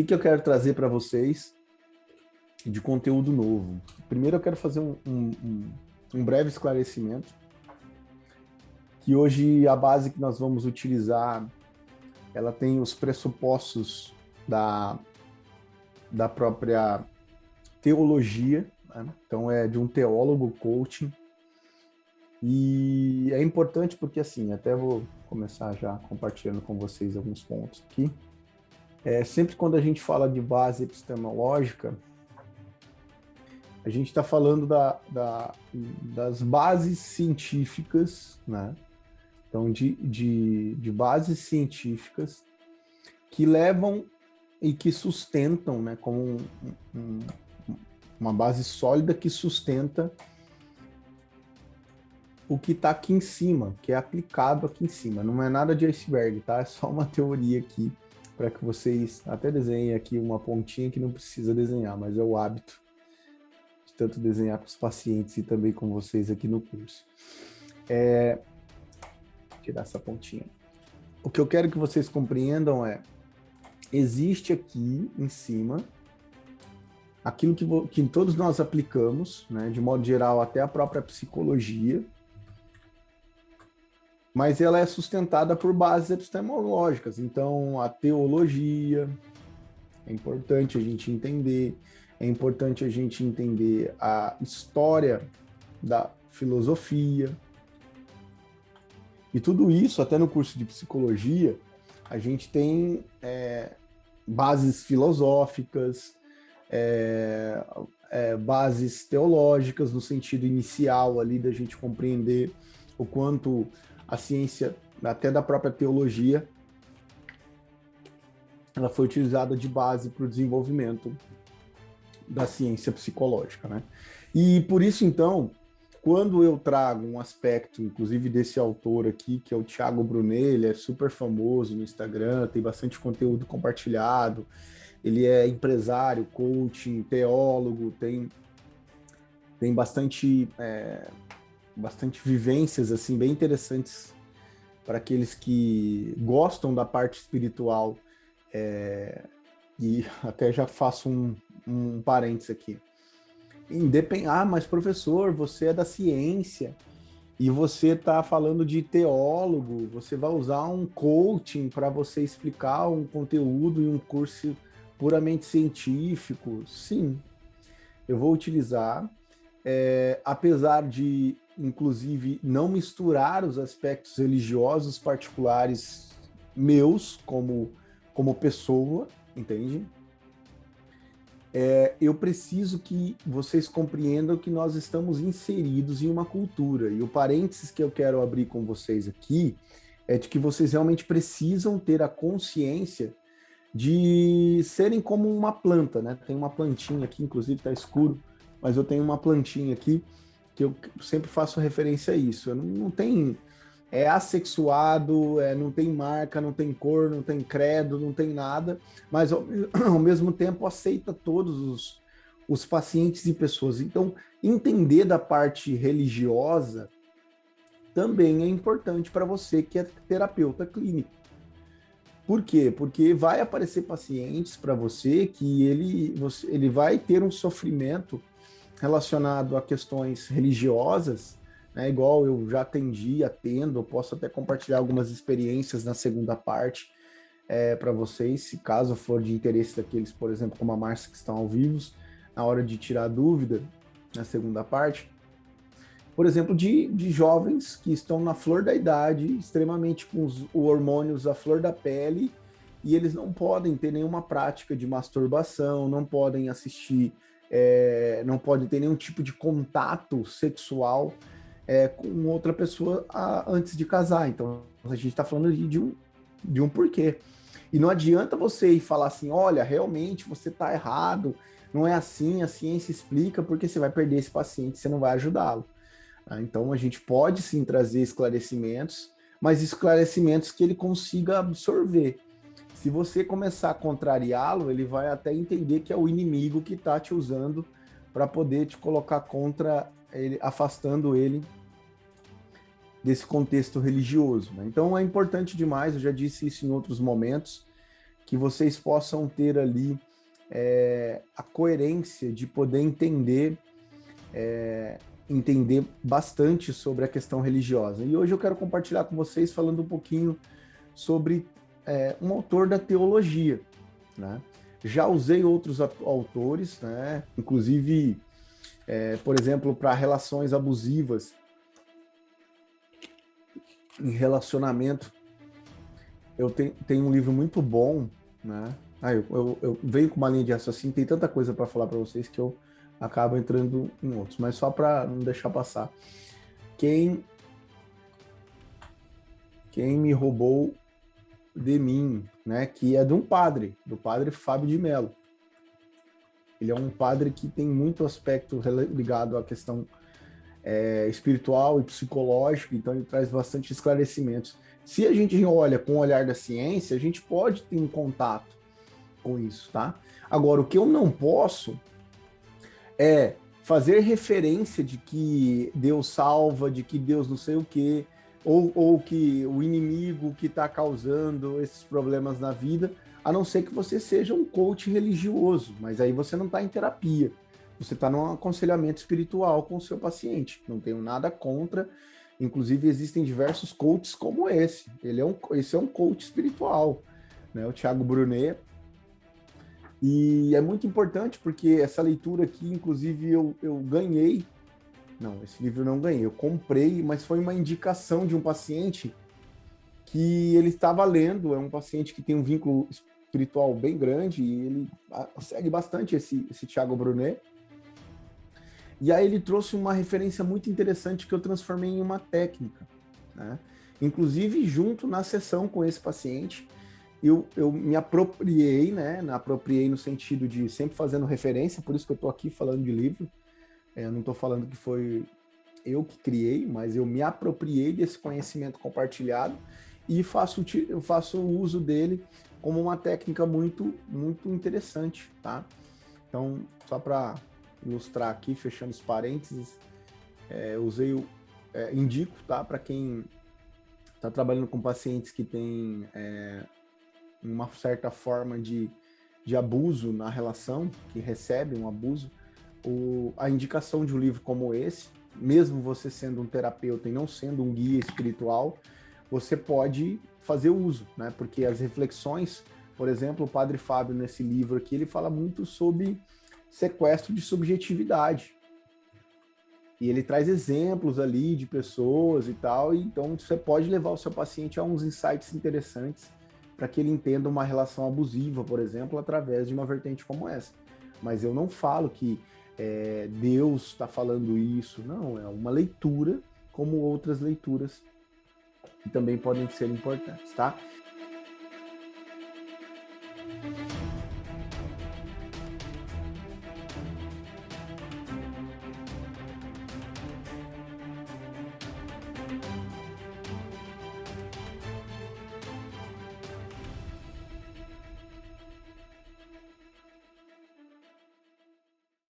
que eu quero trazer para vocês de conteúdo novo? Primeiro eu quero fazer um breve esclarecimento, que hoje a base que nós vamos utilizar, ela tem os pressupostos da própria teologia, né? Então é de um teólogo coaching, e é importante porque, assim, até vou começar já compartilhando com vocês alguns pontos aqui. Sempre quando a gente fala de base epistemológica, a gente está falando das bases científicas, né? Então, de bases científicas que levam e que sustentam, né, como uma base sólida que sustenta o que está aqui em cima, que é aplicado aqui em cima. Não é nada de iceberg, tá? É só uma teoria aqui, para que vocês até desenhem aqui uma pontinha que não precisa desenhar, mas é o hábito de tanto desenhar com os pacientes e também com vocês aqui no curso. Tirar essa pontinha. O que eu quero que vocês compreendam existe aqui em cima aquilo que todos nós aplicamos, né, de modo geral, até a própria psicologia, mas ela é sustentada por bases epistemológicas. Então, a teologia, é importante a gente entender, é importante a gente entender a história da filosofia. E tudo isso, até no curso de psicologia, a gente tem bases filosóficas, bases teológicas, no sentido inicial ali da gente compreender o quanto a ciência, até da própria teologia, ela foi utilizada de base para o desenvolvimento da ciência psicológica, né? E por isso, então, quando eu trago um aspecto, inclusive desse autor aqui, que é o Thiago Brunet, ele é super famoso no Instagram, tem bastante conteúdo compartilhado, ele é empresário, coaching, teólogo, tem bastante vivências assim, bem interessantes para aqueles que gostam da parte espiritual, e até já faço um parênteses aqui. Mas professor, você é da ciência e você está falando de teólogo, você vai usar um coaching para você explicar um conteúdo em um curso puramente científico? Sim, eu vou utilizar, apesar de, inclusive, não misturar os aspectos religiosos particulares meus como pessoa, entende? Eu preciso que vocês compreendam que nós estamos inseridos em uma cultura. E o parênteses que eu quero abrir com vocês aqui é de que vocês realmente precisam ter a consciência de serem como uma planta, né? Tem uma plantinha aqui, inclusive está escuro, mas eu tenho uma plantinha aqui que eu sempre faço referência a isso. Não tem... assexuado, não tem marca, não tem cor, não tem credo, não tem nada, mas ao mesmo tempo aceita todos os pacientes e pessoas. Então, entender da parte religiosa também é importante para você que é terapeuta clínico. Por quê? Porque vai aparecer pacientes para você que ele vai ter um sofrimento relacionado a questões religiosas, né, igual eu já atendo, eu posso até compartilhar algumas experiências na segunda parte para vocês, se caso for de interesse daqueles, por exemplo, como a Márcia, que estão ao vivo, na hora de tirar dúvida na segunda parte. Por exemplo, de jovens que estão na flor da idade, extremamente com os hormônios à flor da pele, e eles não podem ter nenhuma prática de masturbação, não podem assistir, não podem ter nenhum tipo de contato sexual com outra pessoa antes de casar. Então, a gente está falando de um porquê. E não adianta você ir falar assim, olha, realmente você está errado, não é assim, a ciência explica, porque você vai perder esse paciente, você não vai ajudá-lo. Então, a gente pode sim trazer esclarecimentos, mas esclarecimentos que ele consiga absorver. Se você começar a contrariá-lo, ele vai até entender que é o inimigo que está te usando para poder te colocar contra ele, afastando ele desse contexto religioso, né? Então é importante demais, eu já disse isso em outros momentos, que vocês possam ter ali a coerência de poder entender bastante sobre a questão religiosa. E hoje eu quero compartilhar com vocês falando um pouquinho sobre um autor da teologia, né? Já usei outros autores, né? Inclusive, por exemplo, para relações abusivas em relacionamento, eu tenho um livro muito bom, né? Eu venho com uma linha de raciocínio, tem tanta coisa para falar para vocês que eu acabo entrando em outros, mas só para não deixar passar. Quem me roubou de mim, né? Que é de um padre, do padre Fábio de Mello. Ele é um padre que tem muito aspecto ligado à questão espiritual e psicológica, então ele traz bastante esclarecimentos. Se a gente olha com o olhar da ciência, a gente pode ter um contato com isso, tá? Agora, o que eu não posso é fazer referência de que Deus salva, de que Deus não sei o quê, ou que o inimigo que está causando esses problemas na vida, a não ser que você seja um coach religioso, mas aí você não está em terapia, você está num aconselhamento espiritual com o seu paciente. Não tenho nada contra, inclusive existem diversos coaches como esse. Esse é um coach espiritual, né? O Thiago Brunet. E é muito importante porque essa leitura aqui, inclusive, eu ganhei. Não, esse livro eu não ganhei, eu comprei, mas foi uma indicação de um paciente que ele estava lendo. É um paciente que tem um vínculo espiritual bem grande e ele segue bastante esse Thiago Brunet. E aí ele trouxe uma referência muito interessante que eu transformei em uma técnica, né? Inclusive, junto na sessão com esse paciente, eu me apropriei, né? Apropriei no sentido de sempre fazendo referência, por isso que eu estou aqui falando de livro. Eu não estou falando que foi eu que criei, mas eu me apropriei desse conhecimento compartilhado e eu faço uso dele como uma técnica muito, muito interessante, tá? Então, só para ilustrar aqui, fechando os parênteses, indico, tá? Para quem está trabalhando com pacientes que têm uma certa forma de abuso na relação, que recebem um abuso, a indicação de um livro como esse, mesmo você sendo um terapeuta e não sendo um guia espiritual, você pode fazer uso, né? Porque as reflexões, por exemplo, o Padre Fábio, nesse livro aqui, ele fala muito sobre sequestro de subjetividade. E ele traz exemplos ali de pessoas e tal, e então você pode levar o seu paciente a uns insights interessantes para que ele entenda uma relação abusiva, por exemplo, através de uma vertente como essa. Mas eu não falo que Deus está falando isso, não, é uma leitura como outras leituras que também podem ser importantes, tá?